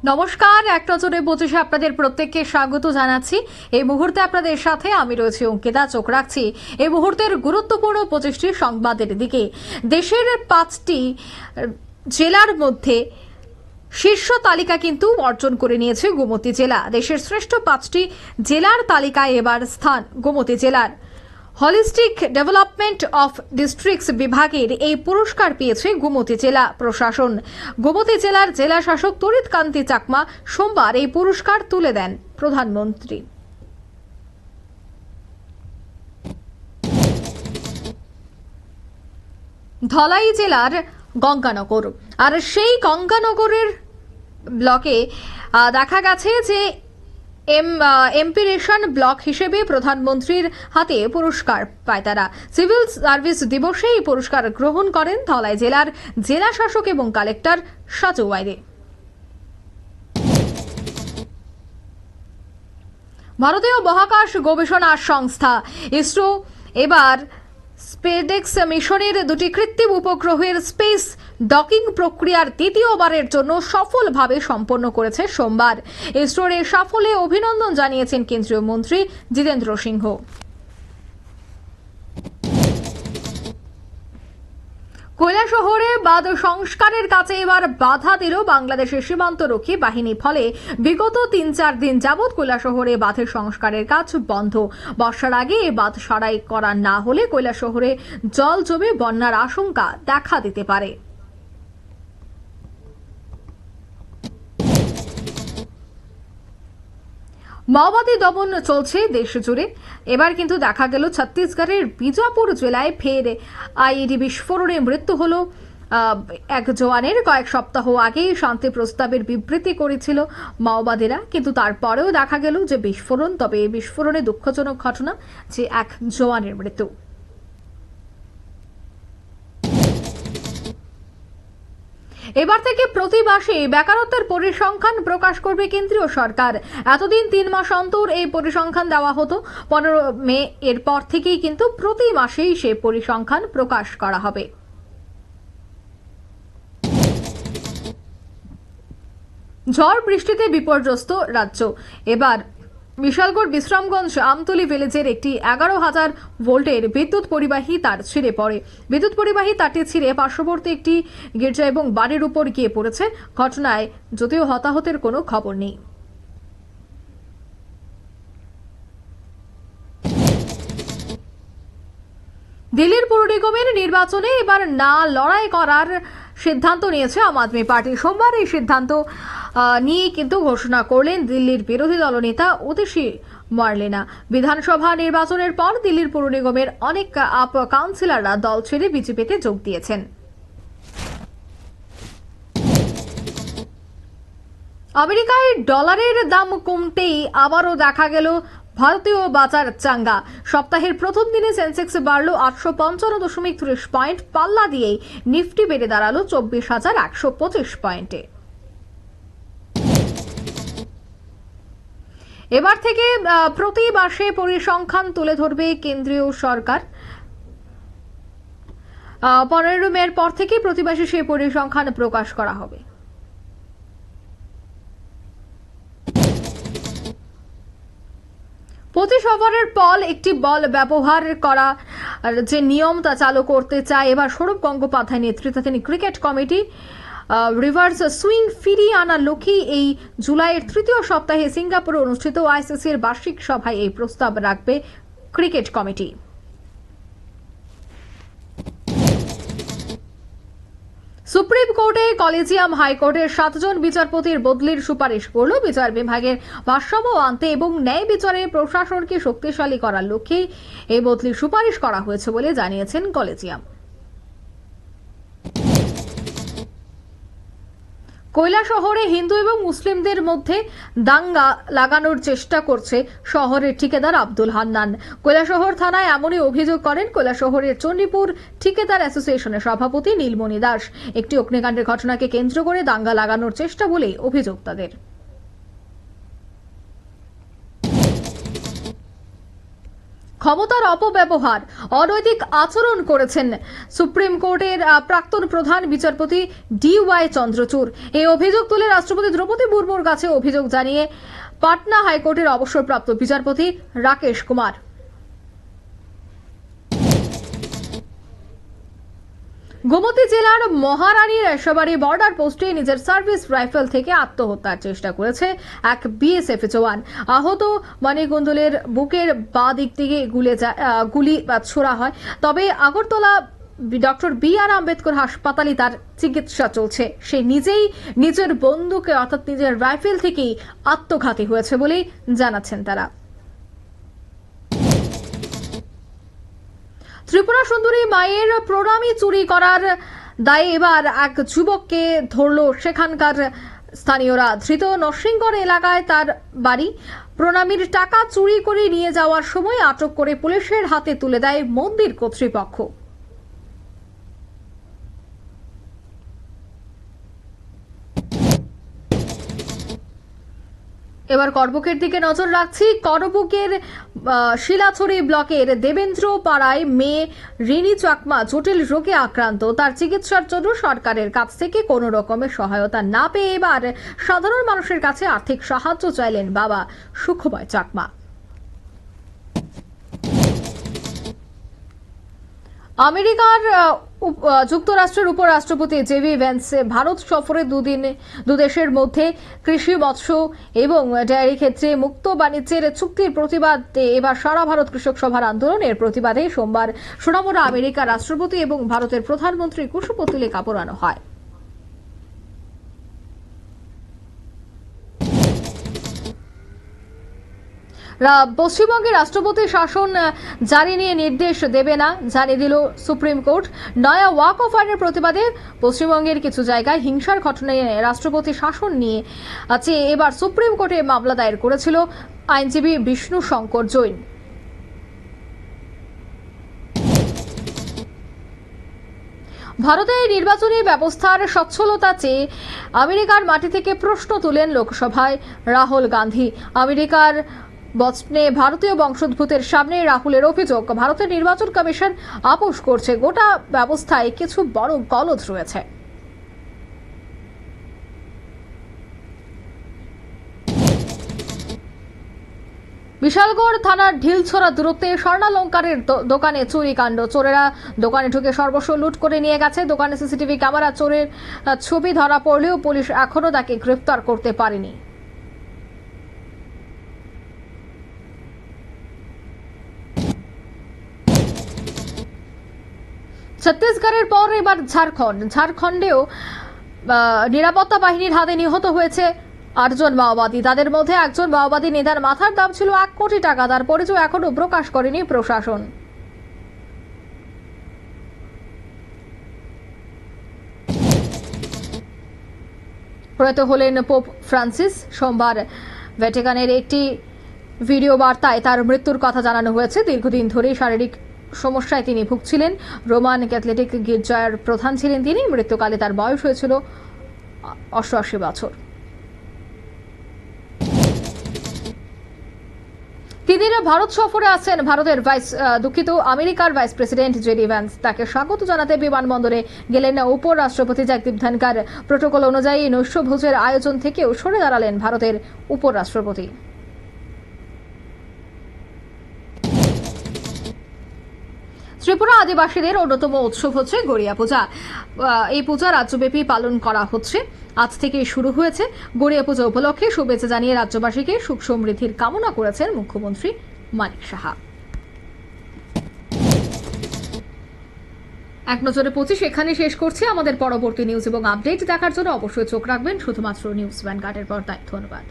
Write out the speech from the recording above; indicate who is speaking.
Speaker 1: নমস্কার, এক নজরে 25-এ আপনাদের প্রত্যেককে স্বাগত জানাচ্ছি। এই মুহূর্তে আপনাদের সাথে আমি রয়েছি অঙ্কিতা। চোখ রাখছি এই মুহূর্তের গুরুত্বপূর্ণ 25টি সংবাদের দিকে। দেশের 5টি জেলার মধ্যে শীর্ষ তালিকা কিন্তু অর্জন করে নিয়েছে গোমতী জেলা। দেশের শ্রেষ্ঠ 5টি জেলার তালিকায় এবার স্থান গোমতী জেলার। হলিস্টিক ডেভেলপমেন্ট অফ ডিস্ট্রিক্টস বিভাগের এই পুরস্কার পেয়েছে গোমতী জেলা প্রশাসন। গোমতী জেলার জেলা শাসক তরিত কান্তি চাকমা সোমবার এই পুরস্কার তুলে দেন প্রধানমন্ত্রী। ধলাই জেলার গঙ্গানগর, আর সেই গঙ্গানগরের ব্লকে দেখা গেছে যে এমপিরেশন ব্লক হিসেবে প্রধানমন্ত্রীর হাতে পুরস্কার পায় তারা। সিভিল সার্ভিস দিবসে এই পুরস্কার গ্রহণ করেন ধলাই জেলার জেলা শাসক এবং কালেক্টর সাজু ওয়াইদে। ভারতীয় মহাকাশ গবেষণা সংস্থা ইসরো এবার স্পেডেক্স মিশনের 2টি কৃত্রিম উপগ্রহের স্পেস ডকিং প্রক্রিয়ার দ্বিতীয়বারের জন্য সফলভাবে সম্পন্ন করেছে সোমবার। ইসরোর এই সাফল্যে অভিনন্দন জানিয়েছেন কেন্দ্রীয় মন্ত্রী জিতেন্দ্র সিংহ। কৈলাসহরে বাঁধ সংস্কারের কাছে এবার বাধা দিল বাংলাদেশের সীমান্তরক্ষী বাহিনী। ফলে বিগত 3-4 দিন যাবৎ কৈলাসহরে বাঁধের সংস্কারের কাজ বন্ধ। বর্ষার আগে এই বাঁধ সারাই করা না হলে কৈলাসহরে জল জমে বন্যার আশঙ্কা দেখা দিতে পারে। মাওবাদী দমন চলছে দেশ জুড়ে। এবার কিন্তু দেখা গেল ছত্তিশগড়ের বিজাপুর জেলায় ফের আইইডি বিস্ফোরণে মৃত্যু হলো এক জওয়ানের। কয়েক সপ্তাহ আগেই শান্তি প্রস্তাবের বিবৃতি করেছিল মাওবাদীরা, কিন্তু তারপরেও দেখা গেল যে বিস্ফোরণ। তবে এই বিস্ফোরণে দুঃখজনক ঘটনা যে এক জওয়ানের মৃত্যু। এবার থেকে প্রতি মাসে বেকারত্বের পরিসংখ্যান প্রকাশ করবে কেন্দ্রীয় সরকার। এতদিন 3 মাস অন্তর এই পরিসংখ্যান দেওয়া হতো। 15 মে এরপর থেকেই কিন্তু প্রতি মাসেই সে পরিসংখ্যান প্রকাশ করা হবে। ঝড় বৃষ্টিতে বিপর্যস্ত রাজ্য। এবার বিশালগড় বিশ্রামগঞ্জ আমতলী ভিলেজের একটি 11,000 ভোল্টের বিদ্যুৎ পরিবাহী তার ছিঁড়ে পড়ে। বিদ্যুৎ পরিবাহী তারটি ছিঁড়ে পার্শ্ববর্তী একটি গির্জা এবং বাড়ির উপর গিয়ে পড়েছে। ঘটনায় যদিও হতাহতের কোনো খবর নেই। দিল্লির পুর নিগমের নির্বাচনে এবার না লড়াই করার সিদ্ধান্ত নিয়েছে আম আদমি পার্টি। সোমবার এই সিদ্ধান্ত নিয়ে কিন্তু ঘোষণা করলেন দিল্লির বিরোধী দলনেতা ওদেশী মার্লেনা। বিধানসভা নির্বাচনের পর দিল্লির পুর নিগমের অনেক আপ কাউন্সিলররা দল ছেড়ে বিজেপিতে যোগ দিয়েছেন। আমেরিকায় ডলারের দাম কমতেই আবারও দেখা গেল ভারতীয় বাজার চাঙ্গা। সপ্তাহের প্রথম দিনে সেন্সেক্স বাড়ল 855.30 পয়েন্ট। পাল্লা দিয়েই নিফটি বেড়ে দাঁড়ালো 24,125 পয়েন্টে। এবার থেকে প্রতি মাসে পরিসংখ্যান তুলে ধরবে কেন্দ্রীয় সরকার। 15 মের পর থেকে প্রতি মাসে সেই পরিসংখ্যান প্রকাশ করা হবে। 25 ওভারের বল একটি বল ব্যবহার করা যে নিয়ম তা চালু করতে চায় এবার সৌরভ গঙ্গোপাধ্যায় নেতৃত্বাধীন ক্রিকেট কমিটি। রিভার্স সুইং ফিরিয়ে আনার লক্ষ্যে এই জুলাইয়ের 3য় সপ্তাহে সিঙ্গাপুরে অনুষ্ঠিত আইসিসির বার্ষিক সভায় এই প্রস্তাব রাখবে ক্রিকেট কমিটি। সুপ্রিম কোর্টে কলেজিয়াম হাইকোর্টের 7 জন বিচারপতির বদলির সুপারিশ করল। বিচার বিভাগের ভারসাম্য আনতে এবং ন্যায় বিচারে প্রশাসনকে শক্তিশালী করার লক্ষ্যে এই বদলির সুপারিশ করা হয়েছে বলে জানিয়েছেন কলেজিয়াম। কৈলাসহরে হিন্দু এবং মুসলিমদের মধ্যে দাঙ্গা লাগানোর চেষ্টা করছে শহরের ঠিকাদার আব্দুল হান্নান। কৈলাসহর থানায় এমনই অভিযোগ করেন কৈলাসহরের চণ্ডীপুর ঠিকাদার অ্যাসোসিয়েশনের সভাপতি নীলমণি দাস। একটি অগ্নিকাণ্ডের ঘটনাকে কেন্দ্র করে দাঙ্গা লাগানোর চেষ্টা বলে অভিযোগ তাদের। ক্ষমতার অপব্যবহার, অনৈতিক আচরণ করেছেন সুপ্রিম কোর্টের প্রাক্তন প্রধান বিচারপতি DY চন্দ্রচূড়। এই অভিযোগ তুলে রাষ্ট্রপতি দ্রৌপদী মুর্মুর কাছে অভিযোগ জানিয়ে পাটনা হাইকোর্টের অবসরপ্রাপ্ত বিচারপতি রাকেশ কুমার। গোমতী জেলার মহারানীর এসবাড়ি বর্ডার পোস্টে নিজের সার্ভিস রাইফেল থেকে আত্মহত্যার চেষ্টা করেছে এক BSF জওয়ান। আহত মণিকুন্দলের বুকের বাঁ দিক থেকে গুলি ছোড়া হয়। তবে আগরতলা ডক্টর BR আম্বেদকর হাসপাতালে তার চিকিৎসা চলছে। সে নিজেই নিজের বন্দুকে অর্থাৎ নিজের রাইফেল থেকেই আত্মঘাতী হয়েছে বলেই জানাচ্ছেন তারা। ত্রিপুরা সুন্দরী মায়ের প্রণামী চুরি করার দায়ে এবার এক যুবককে ধরল সেখানকার স্থানীয়রা। ধৃত নরসিংগড় এলাকায় তার বাড়ি। প্রণামীর টাকা চুরি করে নিয়ে যাওয়ার সময় আটক করে পুলিশের হাতে তুলে দেয় মন্দির কর্তৃপক্ষ। এবার করবুকের দিকে নজর রাখছি। করবুকের শিলাছড়ি ব্লকের দেবেন্দ্র পাড়ায় মেয়ে রিনি চাকমা জটিল রোগে আক্রান্ত। তার চিকিৎসার জন্য সরকারের কাছ থেকে কোনো রকমের সহায়তা না পেয়ে এবার সাধারণ মানুষের কাছে আর্থিক সাহায্য চাইলেন বাবা সুখময় চাকমা। আমেরিকার যুক্তরাষ্ট্রের উপরাষ্ট্রপতি JD ভ্যান্স ভারত সফরে দু দেশের মধ্যে কৃষি, মৎস্য এবং ডেয়ারি ক্ষেত্রে মুক্ত বাণিজ্যের চুক্তির প্রতিবাদে এবার সারা ভারত কৃষক সভার আন্দোলনের প্রতিবাদে সোমবার সোনামুড়া আমেরিকার রাষ্ট্রপতি এবং ভারতের প্রধানমন্ত্রী কুশপুতলিকা পোড়ানো হয়। পশ্চিমবঙ্গের রাষ্ট্রপতি শাসন জারি নিয়ে নির্দেশ দেবে না জানিয়ে দিল সুপ্রিম কোর্ট। নয়া ওয়াক অফ আইনের প্রতিবাদে পশ্চিমবঙ্গের কিছু জায়গায় হিংসার ঘটনায় রাষ্ট্রপতি শাসন নিয়ে এবার সুপ্রিম কোর্টে মামলা দায়ের করেছিল আইনজীবী বিষ্ণু শঙ্কর জৈন। ভারতের নির্বাচনী ব্যবস্থার সচ্ছলতা চেয়ে আমেরিকার মাটি থেকে প্রশ্ন তুলেন লোকসভায় রাহুল গান্ধী। আমেরিকার বস্টনে ভারতীয় বংশোদ্ভূতের সামনে রাহুলের অভিযোগ, ভারতের নির্বাচন কমিশন আপোষ করছে। গোটা ব্যবস্থায় কিছু বড় গলদ রয়েছে। বিশালগড় থানার ঢিলছড়া দূরত্বে স্বর্ণালংকারের দোকানে চুরি কাণ্ড। চোরেরা দোকানে ঢুকে সর্বস্ব লুট করে নিয়ে গেছে। দোকানে CCTV ক্যামেরা চোরের ছবি ধরা পড়লেও পুলিশ এখনো তাকে গ্রেফতার করতে পারেনি। ছত্তিশগড়ের পর এবার ঝাড়খণ্ডেও নিরাপত্তা বাহিনীর হাতে নিহত হয়েছে 8 জন মাওবাদী। তাদের মধ্যে একজন মাওবাদী নেতার মাথার দাম ছিল 1 কোটি টাকা। তার পরিচয় এখনো প্রকাশ করেনি প্রশাসন। প্রয়াত হলেন পোপ ফ্রান্সিস। সোমবার ভ্যাটিকানের একটি ভিডিও বার্তায় তার মৃত্যুর কথা জানানো হয়েছে। দীর্ঘদিন ধরে শারীরিক সমস্যায় তিনি ভুগছিলেন। রোমান ক্যাথলিক গির্জার প্রধান ছিলেন তিনি। মৃত্যুকালে তার বয়স হয়েছিল 88 বছর। তিনিরা ভারত সফরে আছেন আমেরিকার ভাইস প্রেসিডেন্ট JD ভ্যান্স। তাকে স্বাগত জানাতে বিমানবন্দরে গেলেন উপরাষ্ট্রপতি জগদীপ ধনখড়। প্রোটোকল অনুযায়ী নৈশভোজের আয়োজন থেকেও সরে দাঁড়ালেন ভারতের উপরাষ্ট্রপতি। ত্রিপুরা আদিবাসীদের অন্যতম উৎসব হচ্ছে গড়িয়া পূজা। এই পূজা রাজ্যব্যাপী পালন করা হচ্ছে। আজ থেকে শুরু হয়েছে। গড়িয়া পূজা উপলক্ষে শুভেচ্ছা জানিয়ে রাজ্যবাসীকে সুখ সমৃদ্ধির কামনা করেছেন মুখ্যমন্ত্রী মানিক সাহা। এক নজরে 25 এখানে শেষ করছি। আমাদের পরবর্তী নিউজ এবং আপডেট দেখার জন্য অবশ্যই চোখ রাখবেন শুধুমাত্র নিউজ ভ্যানগার্ডের পর্দায়। ধন্যবাদ।